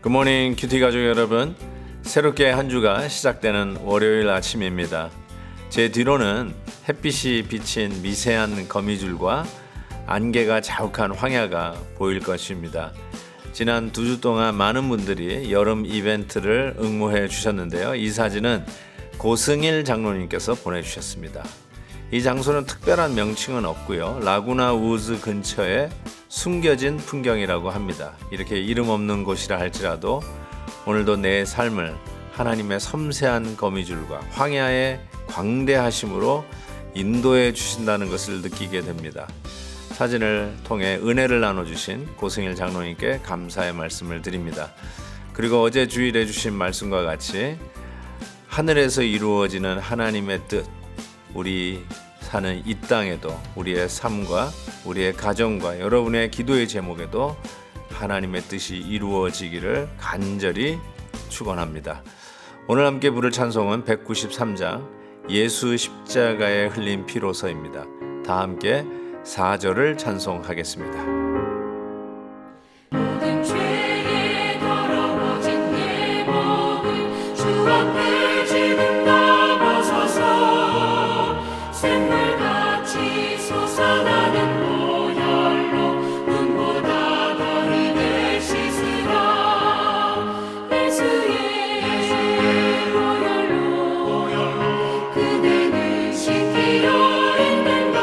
굿모닝 큐티 가족 여러분, 새롭게 한 주가 시작되는 월요일 아침입니다. 제 뒤로는 햇빛이 비친 미세한 거미줄과 안개가 자욱한 황야가 보일 것입니다. 지난 2주 동안 많은 분들이 여름 이벤트를 응모해 주셨는데요. 이 사진은 고승일 장로님께서 보내주셨습니다. 이 장소는 특별한 명칭은 없고요. 라구나 우즈 근처에 숨겨진 풍경이라고 합니다. 이렇게 이름 없는 곳이라 할지라도 오늘도 내 삶을 하나님의 섬세한 거미줄과 황야의 광대하심으로 인도해 주신다는 것을 느끼게 됩니다. 사진을 통해 은혜를 나눠주신 고승일 장로님께 감사의 말씀을 드립니다. 그리고 어제 주일에 주신 말씀과 같이 하늘에서 이루어지는 하나님의 뜻, 우리 사는 이 땅에도 우리의 삶과 우리의 가정과 여러분의 기도의 제목에도 하나님의 뜻이 이루어지기를 간절히 축원합니다. 오늘 함께 부를 찬송은 193장 예수 십자가에 흘린 피로서입니다. 다 함께 4절을 찬송하겠습니다. 모든 죄에 더러워진 내 몸을 주 앞에 지금 넘어서서 샘물같이 솟아나는 보혈로 눈보다 더 희게 씻으라. 예수의 보혈로 그대를 씻기려 했는가.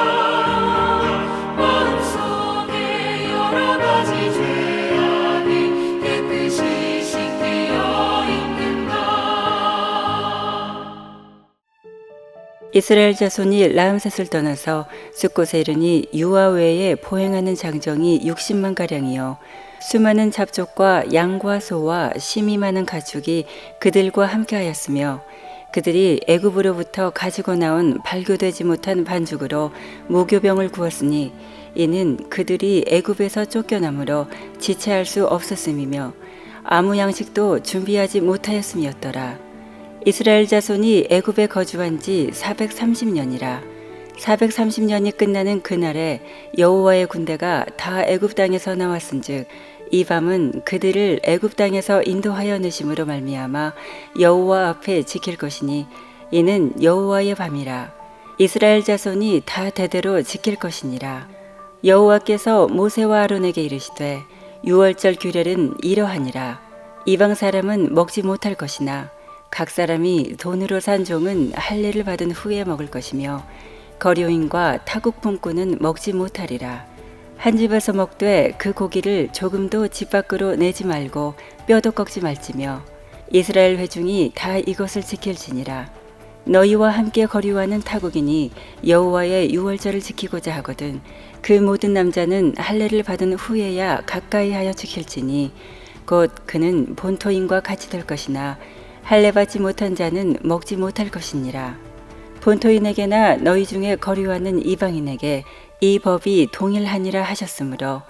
마음속에 여러 가지 죄악이 깨끗이 씻기려 있는가. 이스라엘 자손이 라암셋을 떠나서 숫곳에 이르니 유아 외에 보행하는 장정이 60만 가량이요 수많은 잡족과 양과 소와 심이 많은 가축이 그들과 함께하였으며 그들이 애굽으로부터 가지고 나온 발교되지 못한 반죽으로 무교병을 구웠으니 이는 그들이 애굽에서 쫓겨나므로 지체할 수 없었음이며 아무 양식도 준비하지 못하였음이었더라. 이스라엘 자손이 애굽에 거주한 지 430년이라. 430년이 끝나는 그날에 여호와의 군대가 다 애굽 땅에서 나왔은즉 이 밤은 그들을 애굽 땅에서 인도하여 내심으로 말미암아 여호와 앞에 지킬 것이니 이는 여호와의 밤이라. 이스라엘 자손이 다 대대로 지킬 것이니라. 여호와께서 모세와 아론에게 이르시되 유월절 규례는 이러하니라. 이방 사람은 먹지 못할 것이나 각 사람이 돈으로 산 종은 할례를 받은 후에 먹을 것이며 거류인과 타국 품꾼은 먹지 못하리라. 한 집에서 먹되 그 고기를 조금도 집 밖으로 내지 말고 뼈도 꺾지 말지며 이스라엘 회중이 다 이것을 지킬지니라. 너희와 함께 거류하는 타국인이 여호와의 유월절을 지키고자 하거든 그 모든 남자는 할례를 받은 후에야 가까이 하여 지킬지니 곧 그는 본토인과 같이 될 것이나 할례 받지 못한 자는 먹지 못할 것이니라. 본토인에게나 너희 중에 거류하는 이방인에게 이 법이 동일하니라 하셨으므로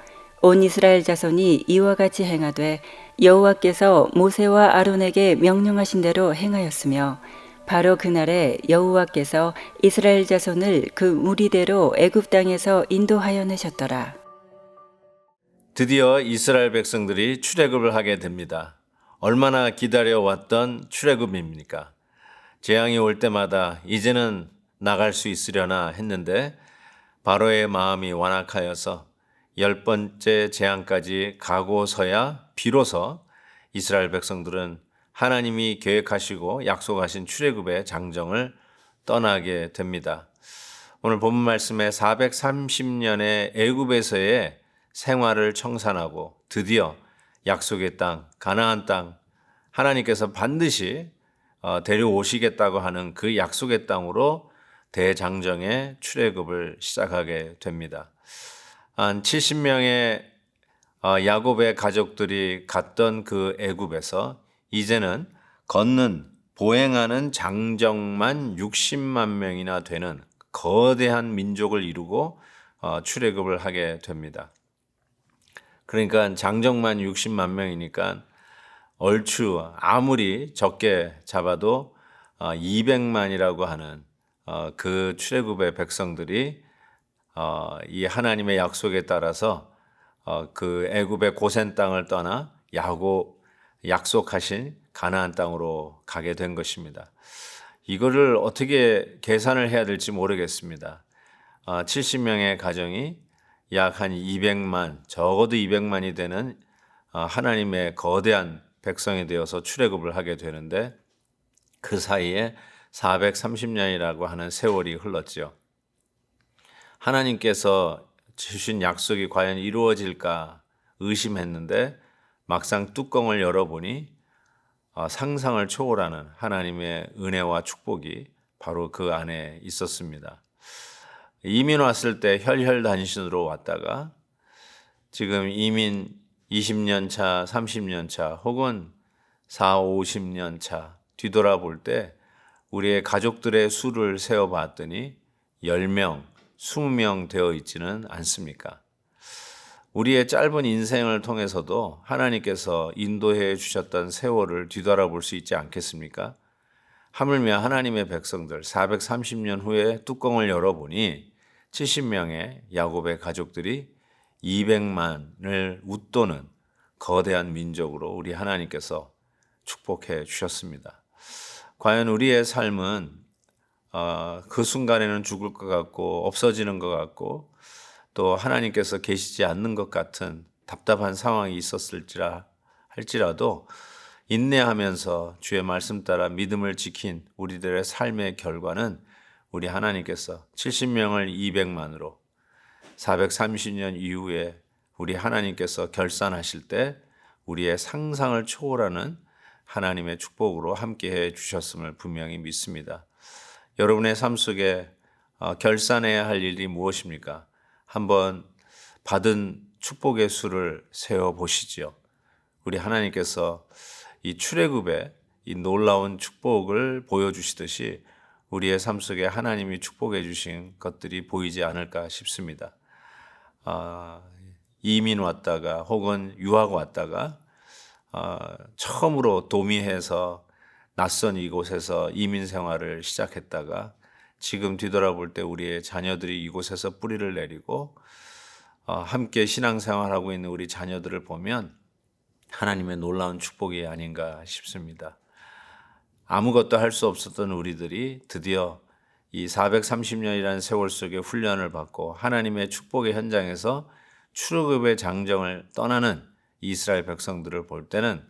온 이스라엘 자손이 이와 같이 행하되 여호와께서 모세와 아론에게 명령하신 대로 행하였으며 바로 그날에 여호와께서 이스라엘 자손을 그 무리대로 애굽 땅에서 인도하여 내셨더라. 드디어 이스라엘 백성들이 출애굽을 하게 됩니다. 얼마나 기다려왔던 출애굽입니까? 재앙이 올 때마다 이제는 나갈 수 있으려나 했는데 바로의 마음이 완악하여서 10번째 재앙까지 가고서야 비로소 이스라엘 백성들은 하나님이 계획하시고 약속하신 출애굽의 장정을 떠나게 됩니다. 오늘 본문 말씀에 430년의 애굽에서의 생활을 청산하고 드디어 약속의 땅, 가나안 땅, 하나님께서 반드시 데려오시겠다고 하는 그 약속의 땅으로 대장정의 출애굽을 시작하게 됩니다. 한 70명의 야곱의 가족들이 갔던 그 애굽에서 이제는 걷는 보행하는 장정만 60만 명이나 되는 거대한 민족을 이루고 출애굽을 하게 됩니다. 그러니까 장정만 60만 명이니까 얼추 아무리 적게 잡아도 200만이라고 하는 그 출애굽의 백성들이 이 하나님의 약속에 따라서 그 애굽의 고센 땅을 떠나 약속하신 가나안 땅으로 가게 된 것입니다. 이거를 어떻게 계산을 해야 될지 모르겠습니다. 70명의 가정이 약 한 200만, 적어도 200만이 되는 하나님의 거대한 백성이 되어서 출애굽을 하게 되는데 그 사이에 430년이라고 하는 세월이 흘렀지요. 하나님께서 주신 약속이 과연 이루어질까 의심했는데 막상 뚜껑을 열어보니 상상을 초월하는 하나님의 은혜와 축복이 바로 그 안에 있었습니다. 이민 왔을 때 혈혈단신으로 왔다가 지금 이민 20년 차, 30년 차 혹은 4, 50년 차 뒤돌아볼 때 우리의 가족들의 수를 세어봤더니 10명, 20명 되어 있지는 않습니까? 우리의 짧은 인생을 통해서도 하나님께서 인도해 주셨던 세월을 뒤돌아볼 수 있지 않겠습니까? 하물며 하나님의 백성들 430년 후에 뚜껑을 열어보니 70명의 야곱의 가족들이 200만을 웃도는 거대한 민족으로 우리 하나님께서 축복해 주셨습니다. 과연 우리의 삶은 그 순간에는 죽을 것 같고 없어지는 것 같고 또 하나님께서 계시지 않는 것 같은 답답한 상황이 할지라도 인내하면서 주의 말씀 따라 믿음을 지킨 우리들의 삶의 결과는 우리 하나님께서 70명을 200만으로 430년 이후에 우리 하나님께서 결산하실 때 우리의 상상을 초월하는 하나님의 축복으로 함께해 주셨음을 분명히 믿습니다. 여러분의 삶 속에 결산해야 할 일이 무엇입니까? 한번 받은 축복의 수를 세어 보시지요. 우리 하나님께서 이 출애굽의 이 놀라운 축복을 보여주시듯이 우리의 삶 속에 하나님이 축복해 주신 것들이 보이지 않을까 싶습니다. 이민 왔다가 혹은 유학 왔다가 처음으로 도미해서 낯선 이곳에서 이민 생활을 시작했다가 지금 뒤돌아볼 때 우리의 자녀들이 이곳에서 뿌리를 내리고 함께 신앙생활하고 있는 우리 자녀들을 보면 하나님의 놀라운 축복이 아닌가 싶습니다. 아무것도 할 수 없었던 우리들이 드디어 이 430년이라는 세월 속에 훈련을 받고 하나님의 축복의 현장에서 출애굽의 장정을 떠나는 이스라엘 백성들을 볼 때는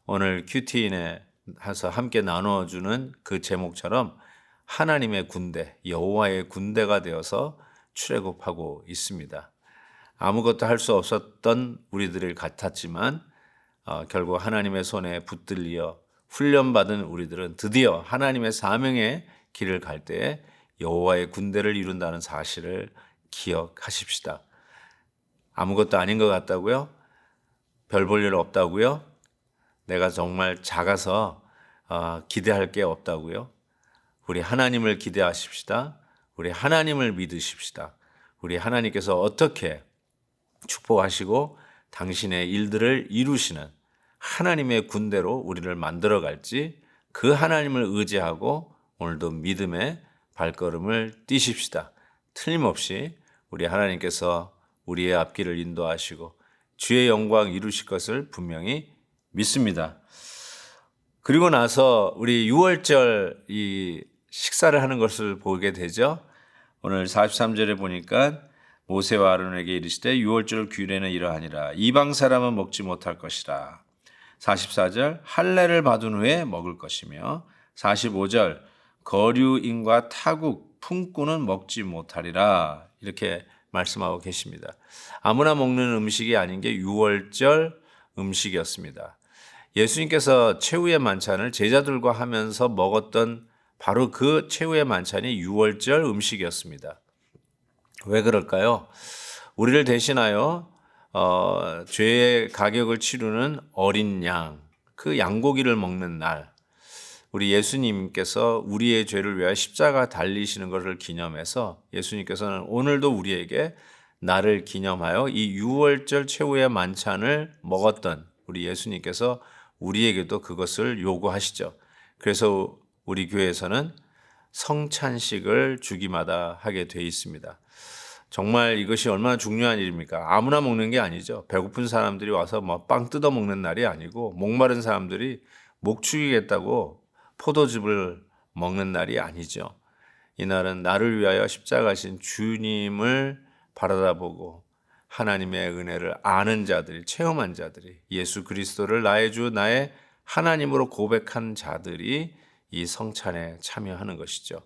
오늘 큐티인에 해서 함께 나누어주는 그 제목처럼 하나님의 군대, 여호와의 군대가 되어서 출애굽하고 있습니다. 아무것도 할 수 없었던 우리들을 같았지만 결국 하나님의 손에 붙들려 훈련받은 우리들은 드디어 하나님의 사명의 길을 갈 때에 여호와의 군대를 이룬다는 사실을 기억하십시다. 아무것도 아닌 것 같다고요? 별 볼 일 없다고요? 내가 정말 작아서 기대할 게 없다고요? 우리 하나님을 기대하십시다. 우리 하나님을 믿으십시다. 우리 하나님께서 어떻게 축복하시고 당신의 일들을 이루시는 하나님의 군대로 우리를 만들어 갈지 그 하나님을 의지하고 오늘도 믿음의 발걸음을 뛰십시다. 틀림없이 우리 하나님께서 우리의 앞길을 인도하시고 주의 영광 이루실 것을 분명히 믿습니다. 그리고 나서 우리 6월절 이 식사를 하는 것을 보게 되죠. 오늘 43절에 보니까 모세와 아론에게 이르시되 6월절 규례는 이러하니라. 이방 사람은 먹지 못할 것이라. 44절 할례를 받은 후에 먹을 것이며 45절 거류인과 타국 품꾼은 먹지 못하리라. 이렇게 말씀하고 계십니다. 아무나 먹는 음식이 아닌 게 6월절 음식이었습니다. 예수님께서 최후의 만찬을 제자들과 하면서 먹었던 바로 그 최후의 만찬이 6월절 음식이었습니다. 왜 그럴까요? 우리를 대신하여 죄의 가격을 치르는 어린 양, 그 양고기를 먹는 날, 우리 예수님께서 우리의 죄를 위하여 십자가 달리시는 것을 기념해서 예수님께서는 오늘도 우리에게 나를 기념하여 이 6월절 최후의 만찬을 먹었던 우리 예수님께서 우리에게도 그것을 요구하시죠. 그래서 우리 교회에서는 성찬식을 주기마다 하게 돼 있습니다. 정말 이것이 얼마나 중요한 일입니까? 아무나 먹는 게 아니죠. 배고픈 사람들이 와서 뭐 빵 뜯어 먹는 날이 아니고 목마른 사람들이 목 축이겠다고 포도즙을 먹는 날이 아니죠. 이날은 나를 위하여 십자가신 주님을 바라다보고 하나님의 은혜를 아는 자들이, 체험한 자들이, 예수 그리스도를 나의 주, 나의 하나님으로 고백한 자들이 이 성찬에 참여하는 것이죠.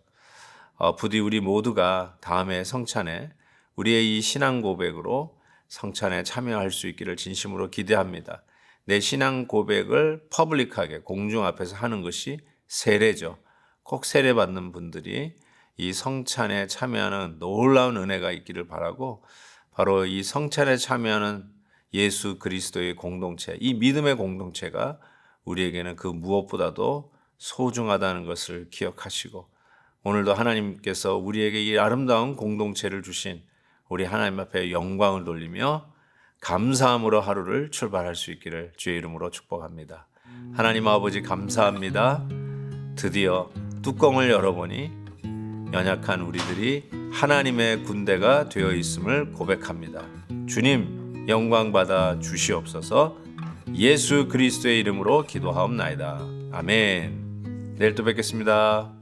부디 우리 모두가 다음에 성찬에 우리의 이 신앙 고백으로 성찬에 참여할 수 있기를 진심으로 기대합니다. 내 신앙 고백을 퍼블릭하게 공중 앞에서 하는 것이 세례죠. 꼭 세례 받는 분들이 이 성찬에 참여하는 놀라운 은혜가 있기를 바라고, 바로 이 성찬에 참여하는 예수 그리스도의 공동체, 이 믿음의 공동체가 우리에게는 그 무엇보다도 소중하다는 것을 기억하시고, 오늘도 하나님께서 우리에게 이 아름다운 공동체를 주신 우리 하나님 앞에 영광을 돌리며 감사함으로 하루를 출발할 수 있기를 주의 이름으로 축복합니다. 하나님 아버지 감사합니다. 드디어 뚜껑을 열어보니 연약한 우리들이 하나님의 군대가 되어 있음을 고백합니다. 주님 영광 받아 주시옵소서. 예수 그리스도의 이름으로 기도하옵나이다. 아멘. 내일 또 뵙겠습니다.